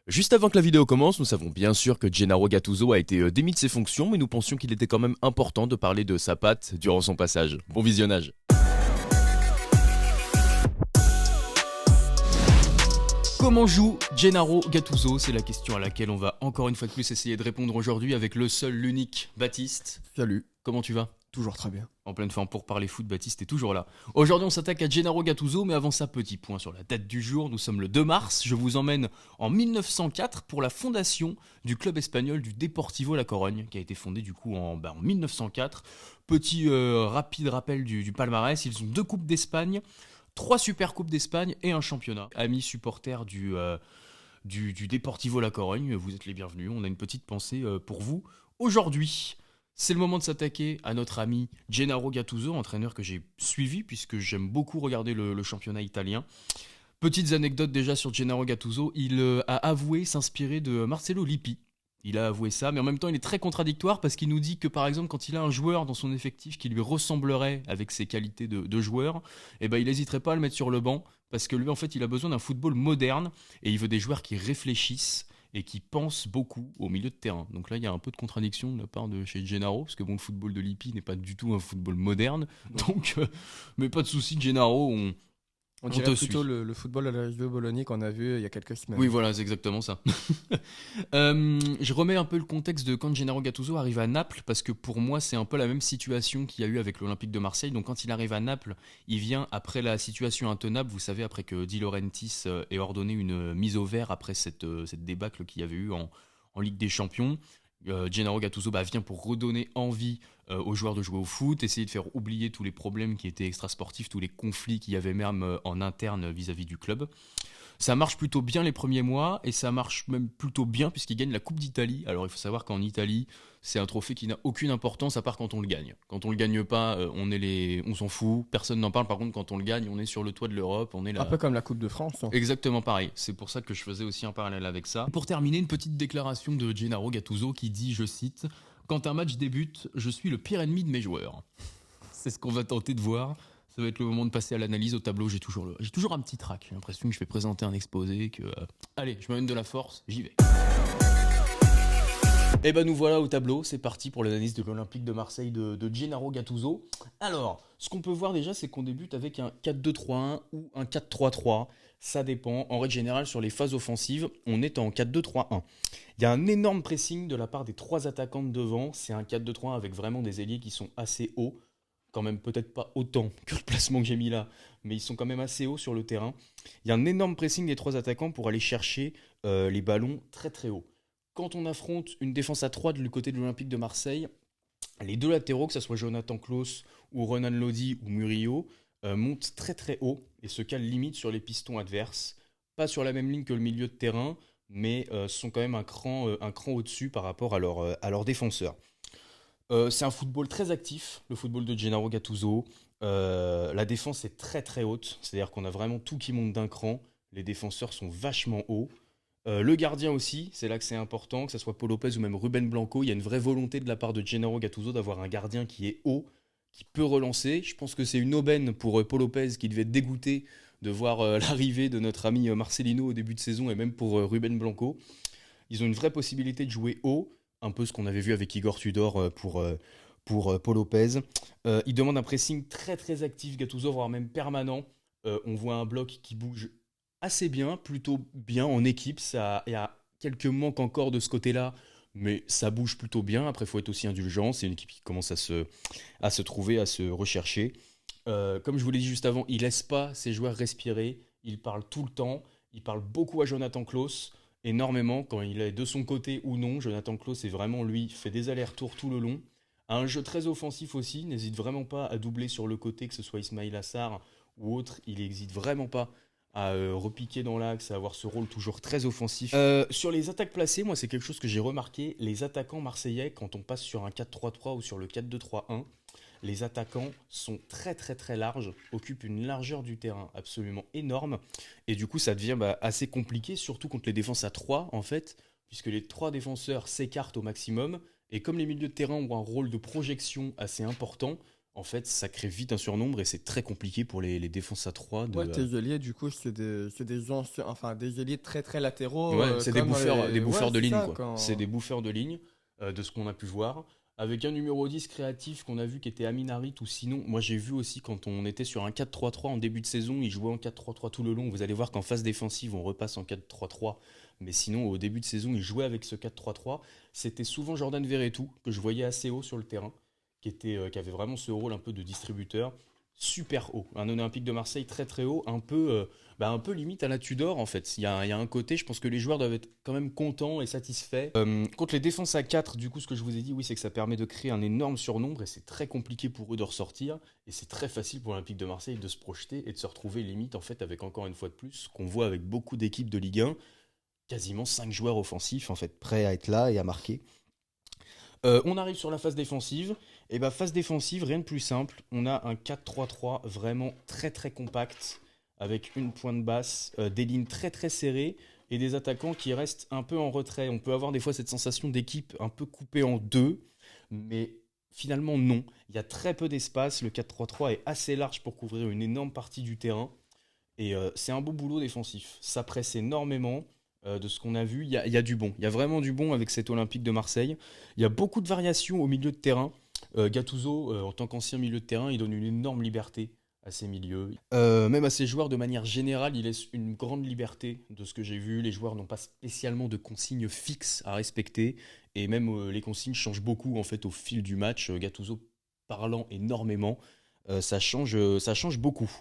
Juste avant que la vidéo commence, nous savons bien sûr que Gennaro Gattuso a été démis de ses fonctions, mais nous pensions qu'il était quand même important de parler de sa patte durant son passage. Bon visionnage. Comment joue Gennaro Gattuso? C'est la question à laquelle on va encore une fois de plus essayer de répondre aujourd'hui avec le seul, l'unique Baptiste. Salut, Comment tu vas? toujours très bien. En pleine forme pour parler foot, Baptiste est toujours là. Aujourd'hui, on s'attaque à Gennaro Gattuso, mais avant ça, petit point sur la date du jour. Nous sommes le 2 mars. Je vous emmène en 1904 pour la fondation du club espagnol du Deportivo La Corogne, qui a été fondé du coup en 1904. Petit rapide rappel du palmarès. Ils ont 2 coupes d'Espagne, 3 super coupes d'Espagne et un championnat. Amis supporters du Deportivo La Corogne, vous êtes les bienvenus. On a une petite pensée pour vous aujourd'hui. C'est le moment de s'attaquer à notre ami Gennaro Gattuso, entraîneur que j'ai suivi puisque j'aime beaucoup regarder le championnat italien. Petites anecdotes déjà sur Gennaro Gattuso, il a avoué s'inspirer de Marcello Lippi. Il a avoué ça, mais en même temps il est très contradictoire parce qu'il nous dit que par exemple quand il a un joueur dans son effectif qui lui ressemblerait avec ses qualités de joueur, il n'hésiterait pas à le mettre sur le banc parce que lui en fait il a besoin d'un football moderne et il veut des joueurs qui réfléchissent et qui pensent beaucoup au milieu de terrain. Donc là, il y a un peu de contradiction de la part de chez Gennaro, parce que bon, le football de Lippi n'est pas du tout un football moderne. Donc, mais pas de souci, Gennaro, On on dirait te plutôt suit. le football à la Reggio Bologna qu'on a vu il y a quelques semaines. Oui, voilà, c'est exactement ça. Je remets un peu le contexte de quand Gennaro Gattuso arrive à Naples, parce que pour moi, c'est un peu la même situation qu'il y a eu avec l'Olympique de Marseille. Donc quand il arrive à Naples, il vient après la situation intenable, vous savez, après que Di Laurentiis ait ordonné une mise au vert après cette débâcle qu'il y avait eu en Ligue des Champions. Gennaro Gattuso vient pour redonner envie aux joueurs de jouer au foot, essayer de faire oublier tous les problèmes qui étaient extrasportifs, tous les conflits qu'il y avait même en interne vis-à-vis du club. Ça marche plutôt bien les premiers mois et ça marche même plutôt bien puisqu'il gagne la Coupe d'Italie. Alors il faut savoir qu'en Italie, c'est un trophée qui n'a aucune importance à part quand on le gagne. Quand on le gagne pas, on s'en fout, personne n'en parle. Par contre, quand on le gagne, on est sur le toit de l'Europe, on est Un là. peu comme la Coupe de France. Exactement pareil. C'est pour ça que je faisais aussi un parallèle avec ça. Pour terminer, une petite déclaration de Gennaro Gattuso qui dit, je cite, quand un match débute, je suis le pire ennemi de mes joueurs. C'est ce qu'on va tenter de voir. Ça va être le moment de passer à l'analyse au tableau. J'ai toujours un petit trac. J'ai l'impression que je vais présenter un exposé. Allez, je m'amène de la force, j'y vais. Et nous voilà au tableau, c'est parti pour l'analyse de l'Olympique de Marseille de Gennaro Gattuso. Alors, ce qu'on peut voir déjà, c'est qu'on débute avec un 4-2-3-1 ou un 4-3-3. Ça dépend. En règle générale, sur les phases offensives, on est en 4-2-3-1. Il y a un énorme pressing de la part des 3 attaquants de devant. C'est un 4-2-3-1 avec vraiment des ailiers qui sont assez hauts. Quand même peut-être pas autant que le placement que j'ai mis là, mais ils sont quand même assez hauts sur le terrain. Il y a un énorme pressing des 3 attaquants pour aller chercher les ballons très très hauts. Quand on affronte une défense à 3 du côté de l'Olympique de Marseille, les 2 latéraux, que ce soit Jonathan Klaus ou Renan Lodi ou Murillo, montent très très haut et se calent limite sur les pistons adverses. Pas sur la même ligne que le milieu de terrain, mais sont quand même un cran au-dessus par rapport à leurs défenseurs. C'est un football très actif, le football de Gennaro Gattuso. La défense est très très haute, c'est-à-dire qu'on a vraiment tout qui monte d'un cran. Les défenseurs sont vachement hauts. Le gardien aussi, c'est là que c'est important, que ce soit Paul Lopez ou même Ruben Blanco, il y a une vraie volonté de la part de Gennaro Gattuso d'avoir un gardien qui est haut, qui peut relancer. Je pense que c'est une aubaine pour Paul Lopez qui devait être dégoûté de voir l'arrivée de notre ami Marcelino au début de saison et même pour Ruben Blanco. Ils ont une vraie possibilité de jouer haut, un peu ce qu'on avait vu avec Igor Tudor pour Paul Lopez. Il demande un pressing très très actif, Gattuso, voire même permanent. On voit un bloc qui bouge assez bien, plutôt bien en équipe. Il y a quelques manques encore de ce côté-là, mais ça bouge plutôt bien. Après, il faut être aussi indulgent. C'est une équipe qui commence à se trouver, à se rechercher. Comme je vous l'ai dit juste avant, il ne laisse pas ses joueurs respirer. Il parle tout le temps. Il parle beaucoup à Jonathan Klaus, énormément, quand il est de son côté ou non. Jonathan Klaus est vraiment, lui, fait des allers-retours tout le long. A un jeu très offensif aussi. N'hésite vraiment pas à doubler sur le côté, que ce soit Ismail Assar ou autre. Il n'hésite vraiment pas à repiquer dans l'axe, à avoir ce rôle toujours très offensif. Sur les attaques placées, moi c'est quelque chose que j'ai remarqué, les attaquants marseillais, quand on passe sur un 4-3-3 ou sur le 4-2-3-1, les attaquants sont très très très larges, occupent une largeur du terrain absolument énorme, et du coup ça devient assez compliqué, surtout contre les défenses à 3 en fait, puisque les 3 défenseurs s'écartent au maximum, et comme les milieux de terrain ont un rôle de projection assez important, en fait, ça crée vite un surnombre et c'est très compliqué pour les défenses à 3 de. Ouais, tes ailiers, du coup, c'est des anciens, enfin, des ailiers très très latéraux, Ouais, c'est des ouais, bouffeurs de c'est ligne, ça, quoi. C'est des bouffeurs de ligne, de ce qu'on a pu voir. Avec un numéro 10 créatif qu'on a vu qui était Amin Harit, ou sinon, moi j'ai vu aussi quand on était sur un 4-3-3 en début de saison, il jouait en 4-3-3 tout le long. Vous allez voir qu'en phase défensive, on repasse en 4-3-3. Mais sinon, au début de saison, il jouait avec ce 4-3-3. C'était souvent Jordan Verretou, que je voyais assez haut sur le terrain, qui avait vraiment ce rôle un peu de distributeur. Super haut. Un Olympique de Marseille très très haut, un peu limite à la Tudor en fait. Il y a un côté, je pense que les joueurs doivent être quand même contents et satisfaits. Contre les défenses à 4, du coup, ce que je vous ai dit, oui, c'est que ça permet de créer un énorme surnombre et c'est très compliqué pour eux de ressortir. Et c'est très facile pour l'Olympique de Marseille de se projeter et de se retrouver limite en fait avec encore une fois de plus ce qu'on voit avec beaucoup d'équipes de Ligue 1, quasiment 5 joueurs offensifs en fait, prêts à être là et à marquer. On arrive sur la phase défensive. Et bah, phase défensive, rien de plus simple. On a un 4-3-3 vraiment très très compact, avec une pointe basse, des lignes très très serrées et des attaquants qui restent un peu en retrait. On peut avoir des fois cette sensation d'équipe un peu coupée en deux, mais finalement non. Il y a très peu d'espace. Le 4-3-3 est assez large pour couvrir une énorme partie du terrain. Et c'est un beau boulot défensif. Ça presse énormément. De ce qu'on a vu, il y a du bon. Il y a vraiment du bon avec cet Olympique de Marseille. Il y a beaucoup de variations au milieu de terrain. Gattuso, en tant qu'ancien milieu de terrain, il donne une énorme liberté à ses milieux. Même à ses joueurs, de manière générale, il laisse une grande liberté de ce que j'ai vu. Les joueurs n'ont pas spécialement de consignes fixes à respecter. Et même les consignes changent beaucoup en fait, au fil du match. Gattuso parlant énormément, ça change beaucoup.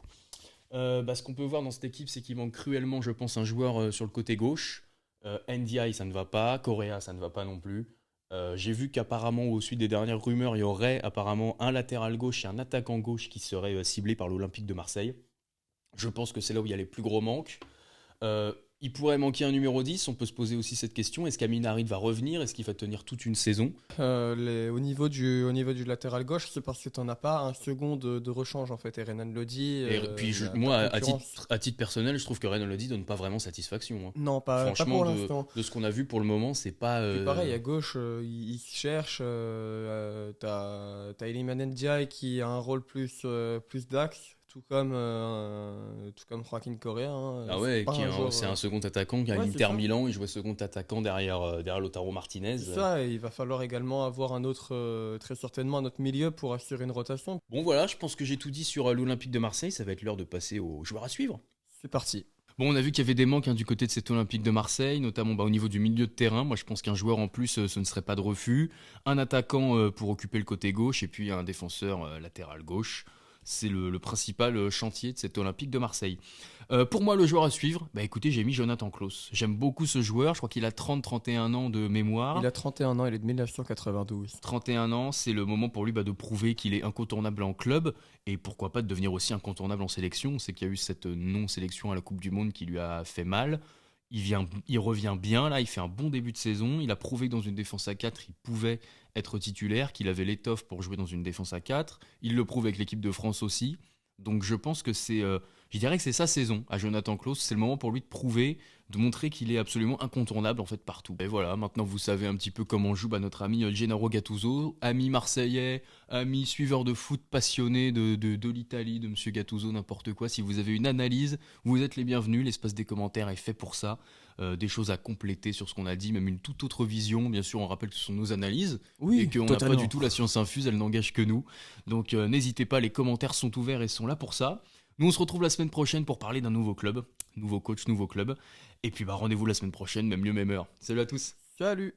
Ce qu'on peut voir dans cette équipe, c'est qu'il manque cruellement, je pense, un joueur sur le côté gauche. NDI, ça ne va pas. Correa, ça ne va pas non plus. J'ai vu qu'apparemment, au suite des dernières rumeurs, il y aurait apparemment un latéral gauche et un attaquant gauche qui serait ciblé par l'Olympique de Marseille. Je pense que c'est là où il y a les plus gros manques. Il pourrait manquer un numéro 10. On peut se poser aussi cette question. Est-ce qu'Amin Harit va revenir? Est-ce qu'il va tenir toute une saison? Au niveau du latéral gauche, c'est parce que tu n'en as pas un second de rechange en fait. Et Renan le dit. Et puis Il y a moi, pas de concurrence. à titre personnel, je trouve que Renan Lodi donne pas vraiment satisfaction, hein. Non, pas Franchement, pour l'instant. de ce qu'on a vu pour le moment, c'est pas. Puis pareil, à gauche, il se cherche. T'as Iliman Ndiaye qui a un rôle plus d'axe, tout comme Joaquin Correa, hein. Ah C'est ouais, pas un joueur, c'est un second attaquant qui a ouais, c'est l'Inter ça. Milan. Il jouait second attaquant derrière Lautaro Martinez. C'est ça, et il va falloir également avoir très certainement un autre milieu pour assurer une rotation. Bon voilà, je pense que j'ai tout dit sur l'Olympique de Marseille. Ça va être l'heure de passer aux joueurs à suivre. C'est parti. Bon, on a vu qu'il y avait des manques du côté de cet Olympique de Marseille, notamment au niveau du milieu de terrain. Moi, je pense qu'un joueur en plus, ce ne serait pas de refus. Un attaquant pour occuper le côté gauche et puis un défenseur latéral gauche. C'est le principal chantier de cet Olympique de Marseille. Pour moi, le joueur à suivre, bah écoutez, j'ai mis Jonathan Klaus. J'aime beaucoup ce joueur. Je crois qu'il a 30-31 ans de mémoire. Il a 31 ans, il est de 1992. 31 ans, c'est le moment pour lui de prouver qu'il est incontournable en club et pourquoi pas de devenir aussi incontournable en sélection. On sait qu'il y a eu cette non-sélection à la Coupe du Monde qui lui a fait mal. Il revient bien là, il fait un bon début de saison. Il a prouvé que dans une défense à 4, il pouvait être titulaire, qu'il avait l'étoffe pour jouer dans une défense à 4. Il le prouve avec l'équipe de France aussi. Donc je pense que je dirais que c'est sa saison à Jonathan Klaus. C'est le moment pour lui de prouver, de montrer qu'il est absolument incontournable en fait partout. Et voilà, maintenant vous savez un petit peu comment joue notre ami Gennaro Gattuso, ami marseillais, ami suiveur de foot passionné de l'Italie, de Monsieur Gattuso, n'importe quoi. Si vous avez une analyse, vous êtes les bienvenus. L'espace des commentaires est fait pour ça. Des choses à compléter sur ce qu'on a dit, même une toute autre vision. Bien sûr, on rappelle que ce sont nos analyses Oui, et qu'on n'a pas totalement. du tout la science infuse, elle n'engage que nous. Donc n'hésitez pas, les commentaires sont ouverts et sont là pour ça. Nous, on se retrouve la semaine prochaine pour parler d'un nouveau club, nouveau coach, nouveau club. Et puis rendez-vous la semaine prochaine, même lieu, même heure. Salut à tous. Salut!